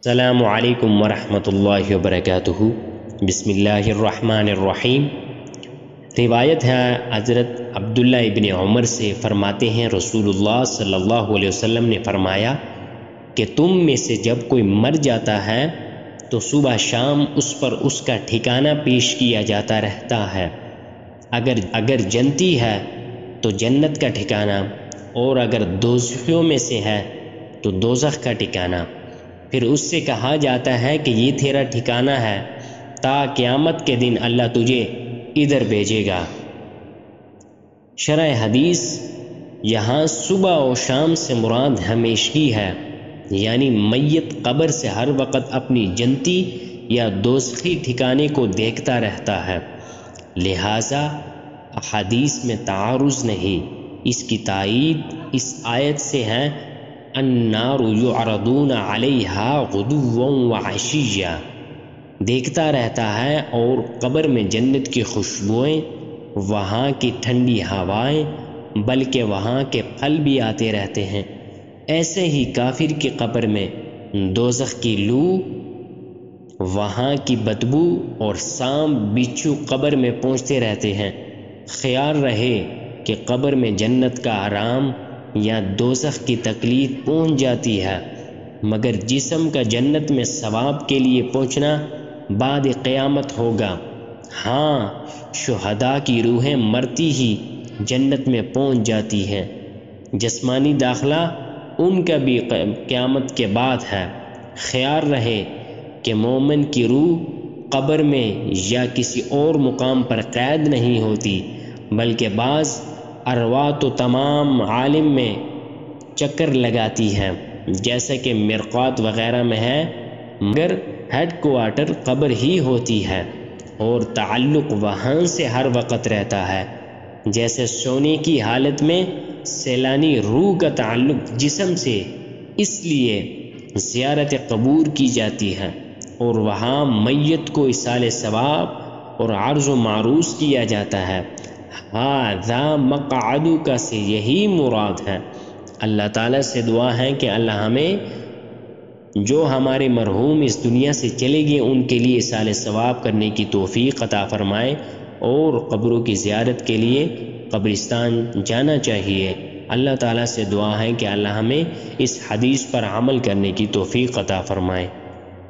السلام علیکم ورحمۃ اللہ وبرکاتہ۔ بسم اللہ الرحمن الرحیم۔ روایت ہے حضرت عبداللہ ابن عمر سے، فرماتے ہیں رسول اللہ صلی اللہ علیہ وسلم نے فرمایا کہ تم میں سے جب کوئی مر جاتا ہے تو صبح شام اس پر اس کا ٹھکانہ پیش کیا جاتا رہتا ہے۔ اگر جنتی ہے تو جنت کا ٹھکانہ، اور اگر دوزخیوں میں سے ہے تو دوزخ کا ٹھکانہ۔ پھر اس سے کہا جاتا ہے کہ یہ تیرا ٹھکانہ ہے، تا قیامت کے دن اللہ تجھے ادھر بھیجے گا۔ شرح حدیث، یہاں صبح و شام سے مراد ہمیشگی ہے، یعنی میت قبر سے ہر وقت اپنی جنتی یا دوزخی ٹھکانے کو دیکھتا رہتا ہے، لہٰذا احادیث میں تعارض نہیں۔ اس کی تائید اس آیت سے ہے، النار یعرضون علیہا غدوا وعشیا۔ دیکھتا رہتا ہے، اور قبر میں جنت کی خوشبوئیں، وہاں کی ٹھنڈی ہوائیں، بلکہ وہاں کے پھل بھی آتے رہتے ہیں۔ ایسے ہی کافر کی قبر میں دوزخ کی لو، وہاں کی بدبو اور سانپ بچھو قبر میں پہنچتے رہتے ہیں۔ خیال رہے کہ قبر میں جنت کا آرام یا دوزخ کی تکلیف پہنچ جاتی ہے، مگر جسم کا جنت میں ثواب کے لیے پہنچنا بعد قیامت ہوگا۔ ہاں، شہداء کی روحیں مرتی ہی جنت میں پہنچ جاتی ہیں، جسمانی داخلہ ان کا بھی قیامت کے بعد ہے۔ خیال رہے کہ مومن کی روح قبر میں یا کسی اور مقام پر قید نہیں ہوتی، بلکہ بعض ارواح تو تمام عالم میں چکر لگاتی ہے، جیسا کہ مرقات وغیرہ میں ہے، مگر ہیڈ کوارٹر قبر ہی ہوتی ہے، اور تعلق وہاں سے ہر وقت رہتا ہے، جیسے سونے کی حالت میں سیلانی روح کا تعلق جسم سے۔ اس لیے زیارت قبور کی جاتی ہے، اور وہاں میت کو ایصال ثواب اور عرض و معروض کیا جاتا ہے۔ ھذا مقعدک سے یہی مراد ہے۔ اللہ تعالیٰ سے دعا ہے کہ اللہ ہمیں جو ہمارے مرحوم اس دنیا سے چلے گئے ان کے لیے ایصال ثواب کرنے کی توفیق عطا فرمائے، اور قبروں کی زیارت کے لیے قبرستان جانا چاہیے۔ اللہ تعالیٰ سے دعا ہے کہ اللہ ہمیں اس حدیث پر عمل کرنے کی توفیق عطا فرمائے۔